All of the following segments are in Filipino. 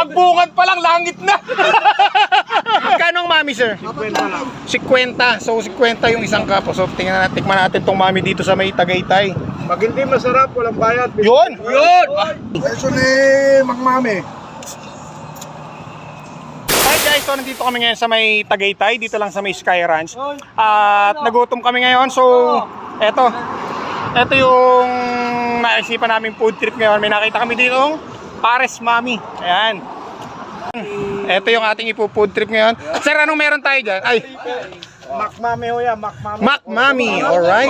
Pagbungad pa lang, langit na. Magkano ang mami, sir? 50 lang. 50. So, 50 yung isang cup. So, tikman natin tong mami dito sa may Tagaytay. Pag hindi masarap, walang bayad. Yun! Yun! Eso ni Mang Mami. Hi guys, so nandito kami ngayon sa may Tagaytay, dito lang sa may Sky Ranch. At nagutom kami ngayon, so eto yung naisipan namin food trip ngayon. May nakita kami dito, Pares Mami. Ayan. Eto yung ating ipo-food trip ngayon. Sir, anong meron tayo dyan? Ay, Mac Mami ho yan, Mac Mami. Mac Mami, alright.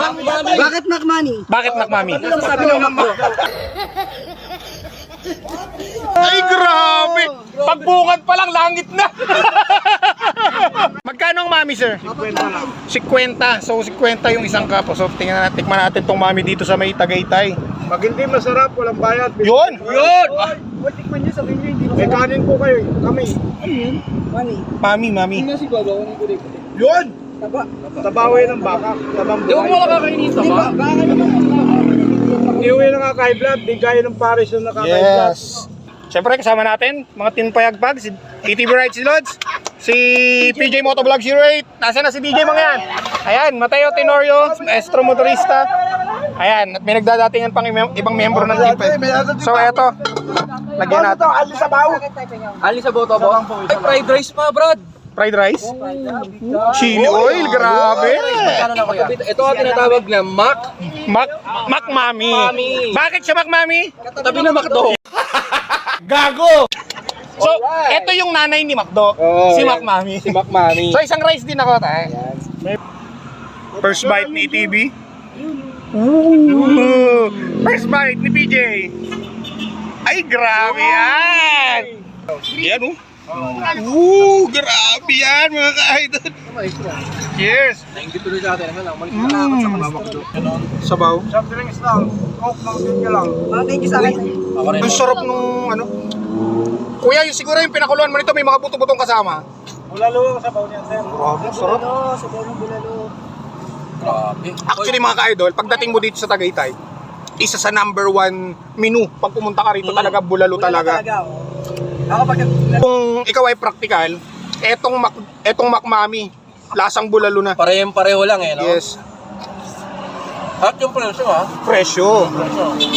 Bakit Mac Money? Bakit Mac Mami? Sabi ng Mac Ay, grabe! Pagbungad pa lang, langit na! Magkano ang mami, sir? 50 lang. 50. So, 50 yung isang cup. So, tikman natin tong mami dito sa may Tagaytay. Pag hindi masarap, walang bayad. Yun! Yun! Tikman niyo, sabihin niyo, hindi May kanin po kayo, kami. Ano yun? Money. Mami, mami. Tingnan si Baba, kung kulit-kulit. Yun! Taba. Tabawin ng baka, tabang Di ba buhay. wala kakainin sa ba? Baka naman Hindi uwi nakaka-high-blood, di kaya ng Paris yung nakaka-high-blood. Yes! Siyempre, kasama natin, mga tinpayagpag, si ATV Rides Lods, si PJ Motovlog 08, nasa na si DJ mga yan? Ayan, Mateo Tenorio, Maestro Motorista. Ayan, at may nagdadatingan pang ibang membro ng team. So, eto, lagyan natin. Ali sa bawo. Ali sa boto ba? Ay, fried rice pa, Brad. Fried rice, chili oil, grabe. Magkano na kuya? Ito ang tinatawag na Mac. Mac Mami. Mami. Bakit siya Mac Mami? Tabi na McDo. Gago! So, eto yung nanay ni Macdo, si Mac Mami. Si Mac Mami. So, isang rice din ako tayo. First bite ni ETV. Ooh. First bite ni PJ. Ay, grabe yan! Yan, oh. Grabe yan, mga ka-idol. Cheers! Naingit tuloy sa atin. Sabaw. Soft drinks lang, coke lang din ka lang. Thank you sa akin. Ang sarap nung ano. Kuya, yung siguro yung pinakuluan mo nito may mga buto-butong kasama. Bulalo sa bawo niyan, sir. Grabe, sarap. Sa ng bulalo. Grabe. Actually mga ka-idol, pagdating mo dito sa Tagaytay, isa sa number 1 menu pag pumunta ka rito talaga bulalo talaga. Ako pag Kung ikaw ay practical, etong Mac Mami, lasang bulalo na. pareho lang eh, no? Yes, At yung presyo ha? presyo.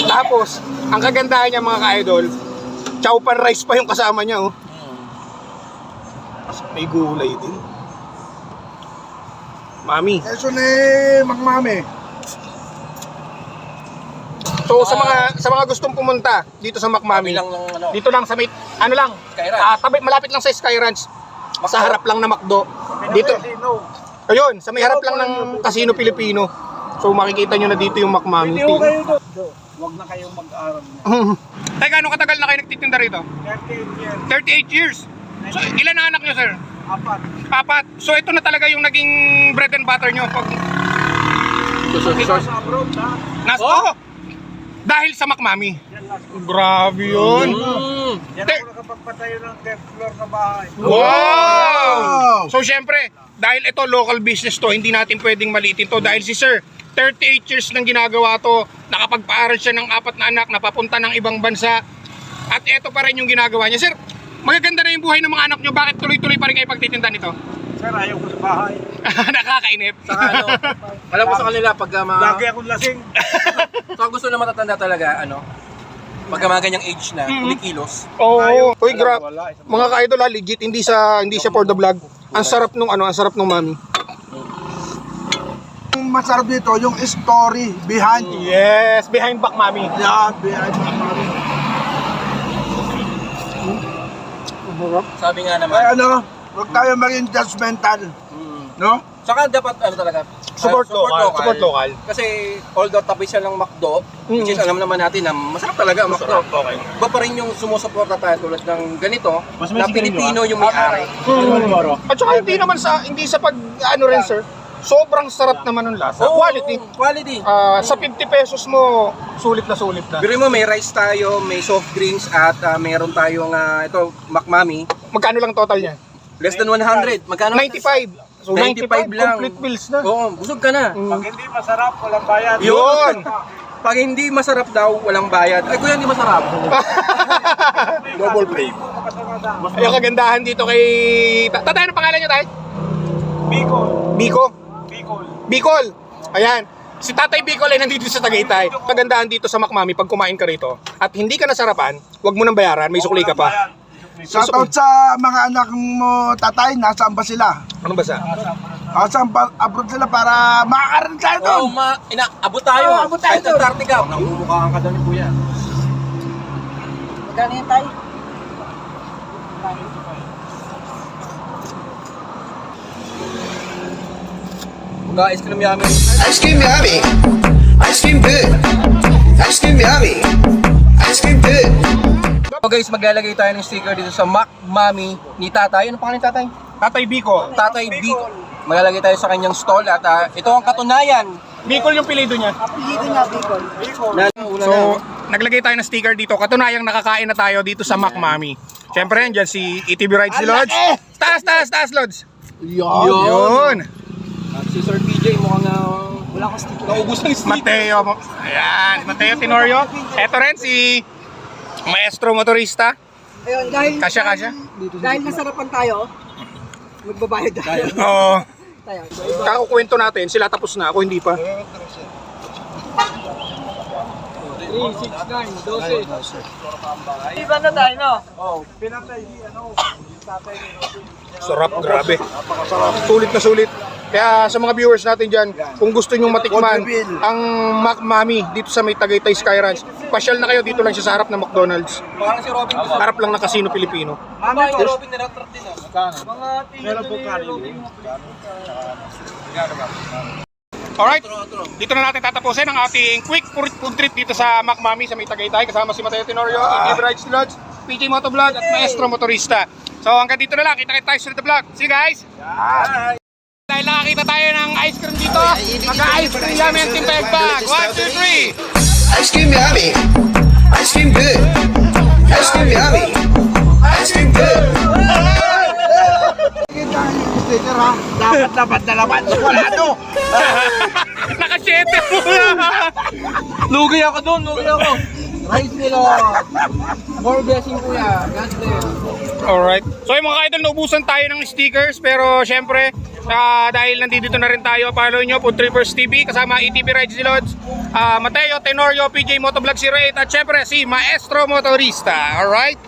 Tapos, ang kagandahan niya mga ka-idol, chow pan rice pa yung kasama niya, oh. May gulay din. Mami. Eso ni Mang Mami. So sa mga gustong pumunta dito sa Mac Mami, Lang ng ano? dito lang sa may ano lang, Sky Ranch. tabi malapit lang sa Sky Ranch. Sa harap lang na McDo. Dito. Casino. Ayun, sa may harap lang ng Casino Pilipino. So makikita nyo na dito yung Mac Mami. Hindi ho kayo doon. Huwag na kayong mag-aaral niya. Tay, gaano katagal na kayo nagtitinda rito? 38 years. 38 years. So ilan na anak nyo, sir? 4. 4. So ito na talaga yung naging bread and butter nyo pag Sa abroad na. oh! Dahil sa Mac Mami. Grabe yun. Yan ako nakapagpatayo ng 10th floor na bahay. Wow! So syempre, dahil ito local business to, hindi natin pwedeng maliitin to. Dahil si sir, 38 years nang ginagawa to, nakapag-paaral siya ng 4 na anak, napapunta ng ibang bansa. At ito pa rin yung ginagawa niya. Sir, magaganda na yung buhay ng mga anak nyo. Bakit tuloy-tuloy pa rin kayo pagtitinda nito? Sir, ayaw ko sa bahay. Nakakainip. Saka ano, alam mo sa kanila pagka Lagi akong lasing. so gusto na matatanda talaga, ano, pagka mga ganyang age na, kumikilos. Oo. Uy, grab. Wala. Mga ka-idol ha, legit, hindi siya for the vlog. Ang sarap nung ang sarap nung mami. Ang masarap dito, yung story behind. Yes, behind back mami. Yeah, behind Mang Mami. Sabi nga naman. Ay ano, huwag tayo maging judgmental. No? Saka dapat ano talaga, Support local. Kasi although tabi siya ng McDo, which is alam naman natin na masarap talaga ang McDo. Okay. Iba pa rin yung sumusuporta tayo tulad ng ganito, na Pilipino yung may-ari. At saka hindi sa pag ano rin sir, sobrang sarap naman ng lasa. Oo, Quality. Quality. Sa 50 pesos mo, sulit na sulit na. Biro mo, may rice tayo, may soft drinks, at meron tayong ito, Mac Mami. Magkano lang total niya? Less than 100. Magkano? 95. So 95 lang. complete meals na. Oo, busog ka na. Pag hindi masarap, walang bayad. Yun! Pag hindi masarap daw, walang bayad. Ay, kuya, hindi masarap. Double pay. Yung kagandahan dito kay... Tatay, ano pangalan nyo, tay? Bicol. Biko? Bicol. Bicol! Ayan. Si Tatay Bicol ay nandito sa Tagaytay. Kagandahan dito sa McMami, pag kumain ka rito at hindi ka nasarapan, huwag mo nang bayaran, may sukli ka pa. Shoutout sa mga anak mo, tatay, nasaan ba sila? Ano ba sa? Saan ba abroad sila para makakaroon tayo doon? Oo, abot tayo. Oo, abot tayo Kahit doon. Antarctica. Namumukhaan ka daw ni Kuya. Magkano yun tayo? Mag-ice cream yummy. Ice cream yummy. Ice cream good. Ice cream yummy. Ice cream good. So guys, maglalagay tayo ng sticker dito sa McMami ni Tatay. Ano pangalan ni Tatay? Tatay Bicol. Tatay Bicol. Maglalagay tayo sa kanyang stall at ito ang katunayan. Bicol yung pilido niya. So, naglagay tayo ng sticker dito. Katunayang nakakain na tayo dito sa McMami. Siyempre, andyan si ETB Rides ni Lods. Taas, Lods. Yun. At si Sir PJ mukhang wala kang sticker. Naubos ng sticker. Mateo. Ayan, si Mateo Tenorio. Eto rin si Maestro Motorista. Ayun, dahil Kasya. dahil nasarapan tayo, magbabayad tayo. Oo. Tayo. Kakukwento natin, sila tapos na, ako hindi pa. 3, 6, 9, 12. Iba na tayo, no? Pinatay di tatay ni Robin. Sarap, grabe. Sulit na sulit. Kaya sa mga viewers natin dyan, kung gusto nyong matikman ang McMami dito sa may Tagaytay Sky Ranch, pasyal na kayo dito lang siya sa harap ng McDonald's. Parang si Robin. Harap lang ng Casino Pilipino. Mami si Robin niratrat din Mga meron po kanin. Alright, dito na natin tatapusin ang ating quick food trip dito sa McMami sa may Tagaytay. Kasama si Mateo Tenorio, ETB Rides Lodge, PJ Motovlog at Maestro Motorista. So hanggang dito na lang, kita tayo sa vlog. See you guys! Dahil nakakita tayo ng ice cream dito, mag-ice cream yummy ang Team Pegbag. 1, 2, 3! Ice cream yummy. Ice cream good. Ice cream yummy. Ice cream good. Sticker ha? Dapat dalaman. Wala no. Naka-7 mo Lugi ako doon, lugi ako. Rise nila. More blessing kuya. God bless. Alright. So yung mga idol, naubusan tayo ng stickers. Pero syempre, dahil nandito na rin tayo, follow nyo, Food Trippers TV, kasama ETB Rides ni Lods, Mateo Tenorio, PJ Motovlog 08, at syempre si Maestro Motorista. Alright?